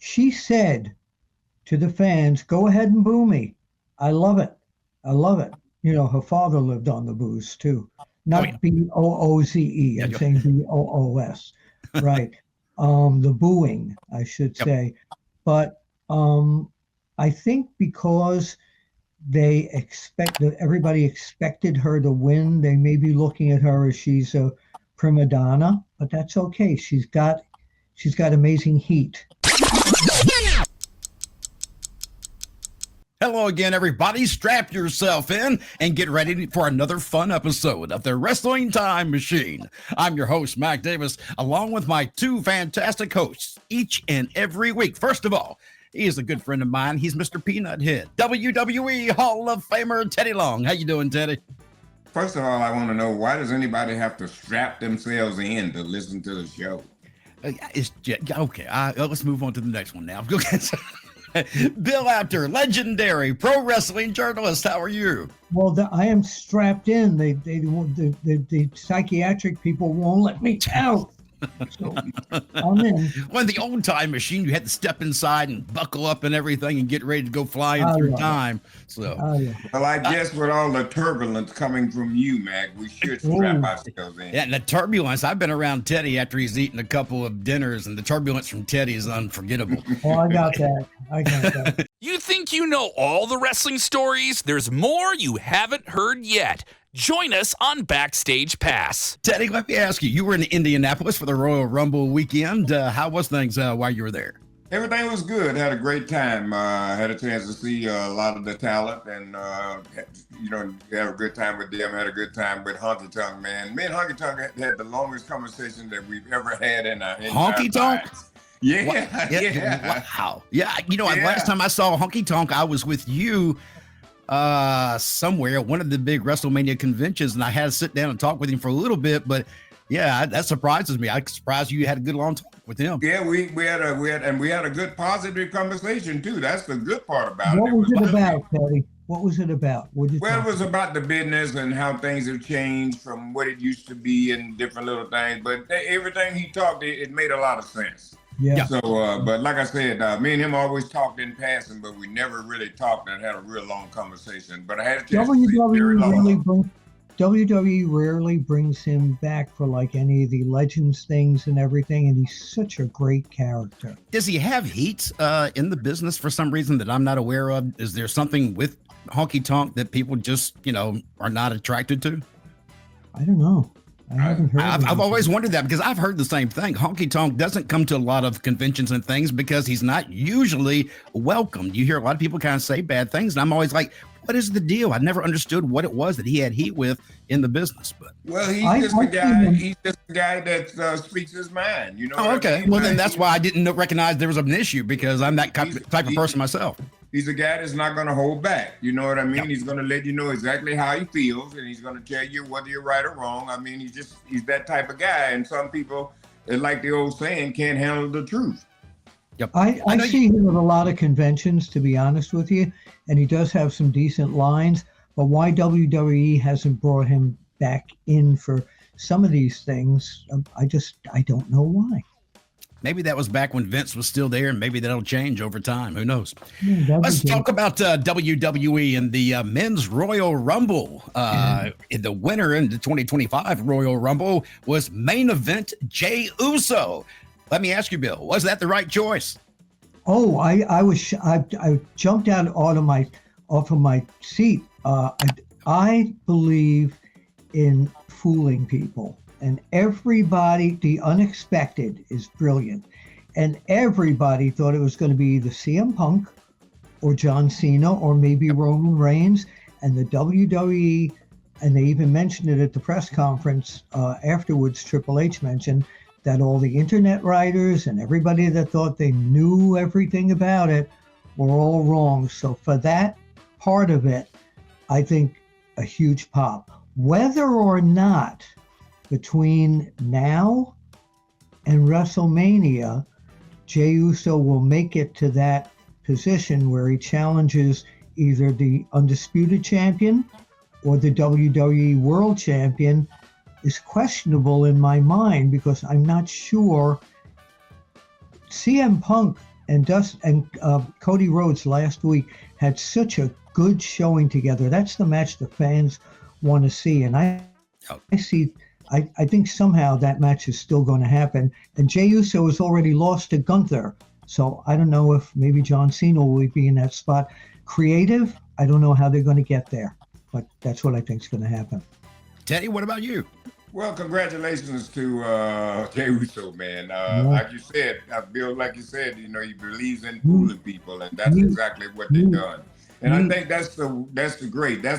she said to the fans, "Go ahead and boo me. I love it. I love it." You know, her father lived on the booze too. Not B-O-O-Z-E. I'm saying B-O-O-S. Right. The booing, I should say. But I think because everybody expected her to win, they may be looking at her as she's a prima donna, but that's okay. She's got amazing heat. Hello again, everybody. Strap yourself in and get ready for another fun episode of the Wrestling Time Machine. I'm your host, Mac Davis, along with my two fantastic hosts each and every week. First of all, he is a good friend of mine. He's Mr. Peanut Head, WWE Hall of Famer Teddy Long. How you doing, Teddy? First of all, I want to know, why does anybody have to strap themselves in to listen to the show? Okay, let's move on to the next one now. Bill Apter, legendary pro wrestling journalist. How are you? Well, I am strapped in. The psychiatric people won't let me out. So I'm in. Well, in the old time machine, you had to step inside and buckle up and everything and get ready to go flying through time. So, well, I guess with all the turbulence coming from you, Mac, we should strap ourselves in. Yeah, and the turbulence. I've been around Teddy after he's eaten a couple of dinners, and the turbulence from Teddy is unforgettable. Oh, I got that. You think you know all the wrestling stories? There's more you haven't heard yet. Join us on Backstage Pass. Teddy, let me ask you, you were in Indianapolis for the Royal Rumble weekend. How was things while you were there? Everything was good. Had a great time. Had a chance to see a lot of the talent and, had a good time with them. Had a good time with Honky Tonk Man. Me and Honky Tonk had the longest conversation that we've ever had in our Honky Tonk? Yeah. Wow. Yeah, last time I saw Honky Tonk, I was with you somewhere at one of the big WrestleMania conventions, and I had to sit down and talk with him for a little bit. But yeah, that surprises me. I'm surprised you had a good long talk with him. Yeah, we had a good positive conversation too. That's the good part about it. What was it about, Teddy? What was it about? It was about the business and how things have changed from what it used to be and different little things. But everything he talked, it made a lot of sense. Yeah. So, but like I said, me and him always talked in passing, but we never really talked and had a real long conversation. But I had a chance to see very long. WWE rarely brings him back for like any of the Legends things and everything, and he's such a great character. Does he have heat in the business for some reason that I'm not aware of? Is there something with Honky Tonk that people just, are not attracted to? I don't know. I haven't heard. I've always wondered that because I've heard the same thing. Honky Tonk doesn't come to a lot of conventions and things because he's not usually welcomed. You hear a lot of people kind of say bad things, and I'm always like, what is the deal? I never understood what it was that he had heat with in the business. But he's just the guy that speaks his mind. Oh, okay. Well, then that's why I didn't recognize there was an issue, because I'm that type of person myself. He's a guy that's not going to hold back. You know what I mean? Yep. He's going to let you know exactly how he feels, and he's going to tell you whether you're right or wrong. I mean, he's that type of guy. And some people, like the old saying, can't handle the truth. Yep. I see him at a lot of conventions, to be honest with you, and he does have some decent lines. But why WWE hasn't brought him back in for some of these things, I don't know why. Maybe that was back when Vince was still there, and maybe that'll change over time. Who knows? Yeah, let's talk about WWE and the Men's Royal Rumble. The winner in the 2025 Royal Rumble was main event Jey Uso. Let me ask you, Bill, was that the right choice? Oh, I jumped out off of my seat. I believe in fooling people. And everybody, the unexpected is brilliant. And everybody thought it was going to be the CM Punk or John Cena or maybe Roman Reigns. And the WWE, and they even mentioned it at the press conference afterwards, Triple H mentioned that all the internet writers and everybody that thought they knew everything about it were all wrong. So for that part of it, I think a huge pop. Whether or not between now and WrestleMania, Jey Uso will make it to that position where he challenges either the Undisputed Champion or the WWE World Champion is questionable in my mind, because I'm not sure. CM Punk and Cody Rhodes last week had such a good showing together. That's the match the fans want to see, and I think somehow that match is still going to happen. And Jey Uso has already lost to Gunther, so I don't know if maybe John Cena will be in that spot. Creative, I don't know how they're going to get there, but that's what I think is going to happen. Teddy, what about you? Well, congratulations to Jey Uso, man. Like you said, Bill, like you said, you know, he believes in fooling people, and that's exactly what they've done. And I think that's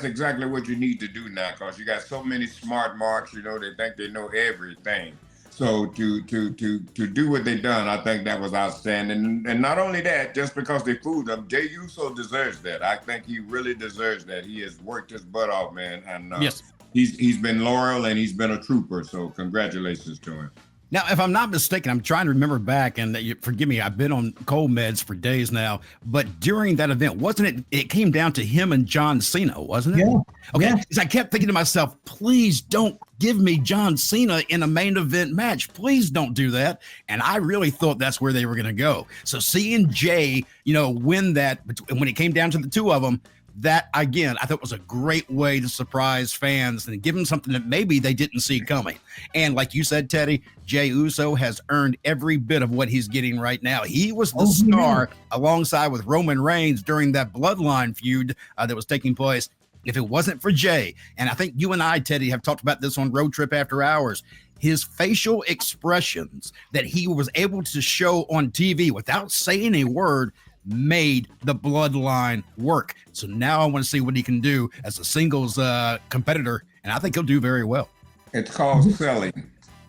exactly what you need to do now, because you got so many smart marks, you know, they think they know everything. So to do what they done, I think that was outstanding. And not only that, just because they fooled him, Jey Uso deserves that. I think he really deserves that. He has worked his butt off, man. And yes. He's been loyal and he's been a trooper. So congratulations to him. Now, if I'm not mistaken, I'm trying to remember back, and forgive me, I've been on cold meds for days now, but during that event, wasn't it came down to him and John Cena, wasn't it? Yeah. Okay, yeah. Because I kept thinking to myself, please don't give me John Cena in a main event match. Please don't do that. And I really thought that's where they were going to go. So seeing Jey, you know, win that, when it came down to the two of them, that, again, I thought was a great way to surprise fans and give them something that maybe they didn't see coming. And like you said, Teddy, Jey Uso has earned every bit of what he's getting right now. He was the star alongside with Roman Reigns during that Bloodline feud that was taking place. If it wasn't for Jey, and I think you and I, Teddy, have talked about this on Road Trip After Hours, his facial expressions that he was able to show on TV without saying a word made the Bloodline work. So now I want to see what he can do as a singles competitor, and I think he'll do very well. It's called selling.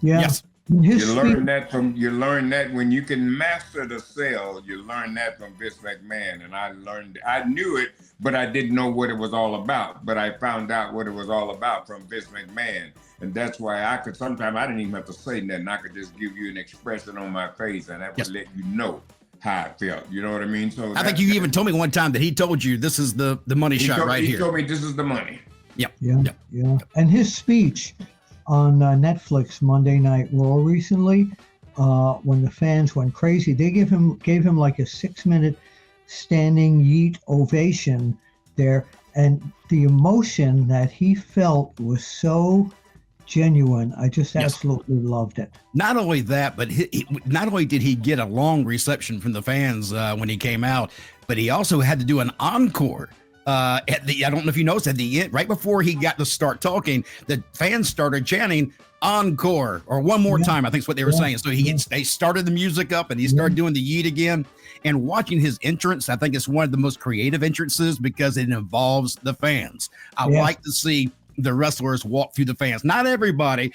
Yeah. Yes. You learn that when you can master the sell, you learn that from Vince McMahon. And I knew it, but I didn't know what it was all about. But I found out what it was all about from Vince McMahon. And that's why I didn't even have to say nothing. I could just give you an expression on my face, and that would let you know how I felt. You know what I mean? So I think you even told me one time that he told you this is the money shot right here. He told me this is the money. Yep. Yeah. And his speech on Netflix Monday Night Raw recently, when the fans went crazy, they gave him like a 6-minute standing yeet ovation there, and the emotion that he felt was so genuine. I just absolutely loved it. Not only that, but not only did he get a long reception from the fans when he came out, but he also had to do an encore. I don't know if you noticed, at the end, right before he got to start talking, the fans started chanting encore or one more time, I think is what they were saying. So they started the music up and he started doing the yeet again. And watching his entrance, I think it's one of the most creative entrances because it involves the fans. I like to see the wrestlers walk through the fans. Not everybody,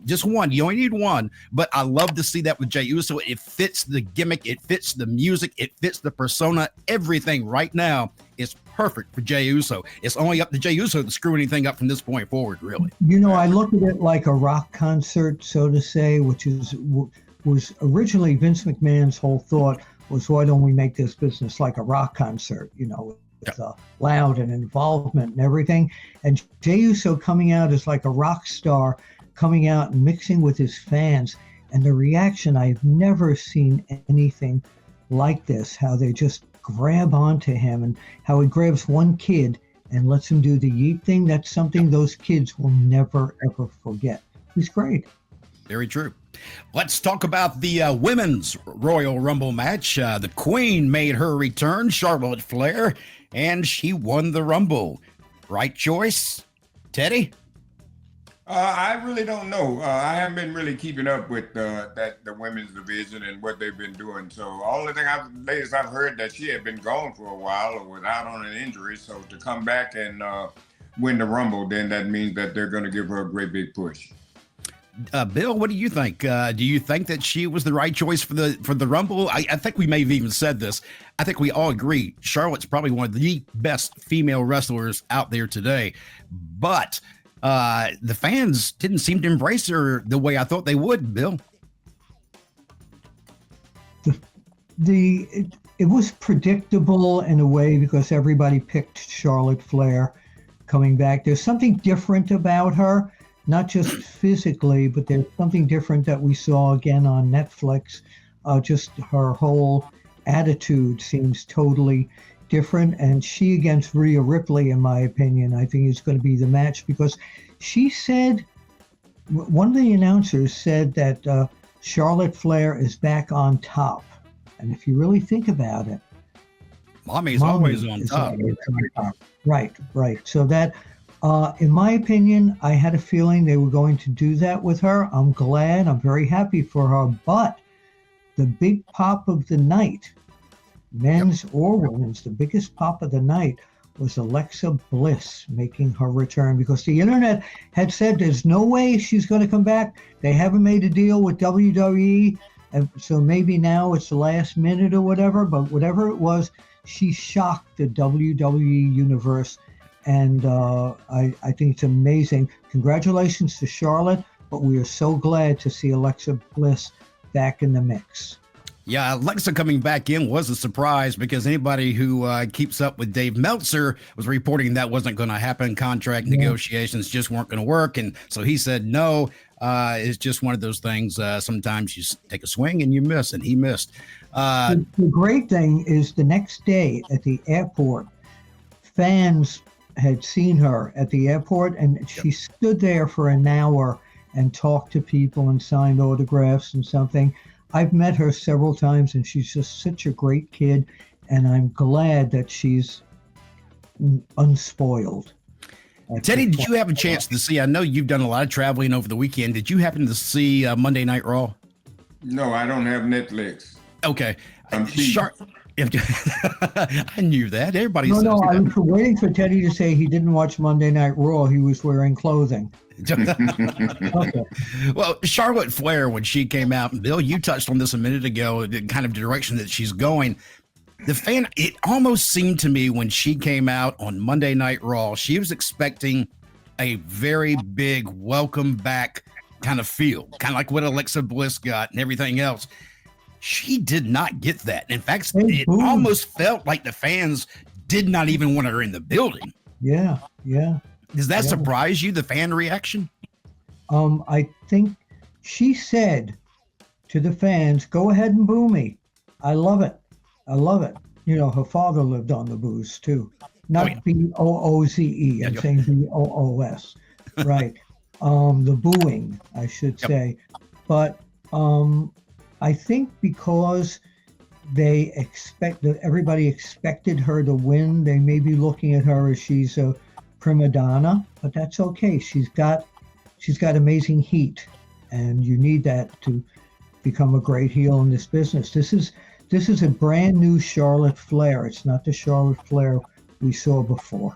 just one. You only need one, but I love to see that with Jey Uso. It fits the gimmick, it fits the music, it fits the persona. Everything right now is perfect for Jey Uso. It's only up to Jey Uso to screw anything up from this point forward, really. You know, I look at it like a rock concert, so to say, which was originally Vince McMahon's whole thought was, why don't we make this business like a rock concert, you know, with loud and involvement and everything. And Jey Uso coming out as like a rock star, coming out and mixing with his fans. And the reaction, I've never seen anything like this, how they just grab onto him and how he grabs one kid and lets him do the yeet thing. That's something those kids will never, ever forget. He's great. Very true. Let's talk about the women's Royal Rumble match. The Queen made her return, Charlotte Flair, and she won the Rumble. Right choice, Teddy? I really don't know. I haven't been really keeping up with the women's division and what they've been doing. So all the thing I've heard that she had been gone for a while or was out on an injury. So to come back and win the Rumble, then that means that they're going to give her a great big push. Bill, what do you think? Do you think that she was the right choice for the Rumble? I think we may have even said this. I think we all agree Charlotte's probably one of the best female wrestlers out there today. But the fans didn't seem to embrace her the way I thought they would, Bill. It was predictable in a way because everybody picked Charlotte Flair coming back. There's something different about her. Not just physically, but there's something different that we saw again on Netflix. Just her whole attitude seems totally different. And she against Rhea Ripley, in my opinion, I think is going to be the match, because she said, one of the announcers said that Charlotte Flair is back on top. And if you really think about it, Mommy's always on top. Right. So that, in my opinion, I had a feeling they were going to do that with her. I'm glad. I'm very happy for her. But the big pop of the night, men's or women's, the biggest pop of the night was Alexa Bliss making her return, because the internet had said there's no way she's going to come back. They haven't made a deal with WWE. And so maybe now it's the last minute or whatever, but whatever it was, she shocked the WWE universe, and I think it's amazing. Congratulations to Charlotte, but we are so glad to see Alexa Bliss back in the mix. Yeah, Alexa coming back in was a surprise, because anybody who keeps up with Dave Meltzer was reporting that wasn't going to happen. Contract negotiations just weren't going to work, and so he said no. It's just one of those things. Sometimes you take a swing and you miss, and he missed. The great thing is the next day at the airport, fans had seen her at the airport, and she stood there for an hour and talked to people and signed autographs and something. I've met her several times, and she's just such a great kid, and I'm glad that she's unspoiled. Teddy, did you have a chance to see? I know you've done a lot of traveling over the weekend. Did you happen to see Monday Night Raw? No, I don't have Netflix. Okay. I'm cheap. I knew that. Everybody says No, that. I was waiting for Teddy to say he didn't watch Monday Night Raw. He was wearing clothing. Okay. Well, Charlotte Flair, when she came out, and Bill, you touched on this a minute ago, the kind of direction that she's going. It almost seemed to me when she came out on Monday Night Raw, she was expecting a very big welcome back kind of feel, kind of like what Alexa Bliss got and everything else. She did not get that. In fact, it almost felt like the fans did not even want her in the building. Yeah. Does that surprise you, the fan reaction? I think she said to the fans, "Go ahead and boo me. I love it. You know, her father lived on the booze too. Not B-O-O-Z-E. I'm saying B-O-O-S. Right. The booing, I should say. But I think because everybody expected her to win, they may be looking at her as she's a prima donna, but that's okay. She's got amazing heat, and you need that to become a great heel in this business. This is a brand new Charlotte Flair. It's not the Charlotte Flair we saw before.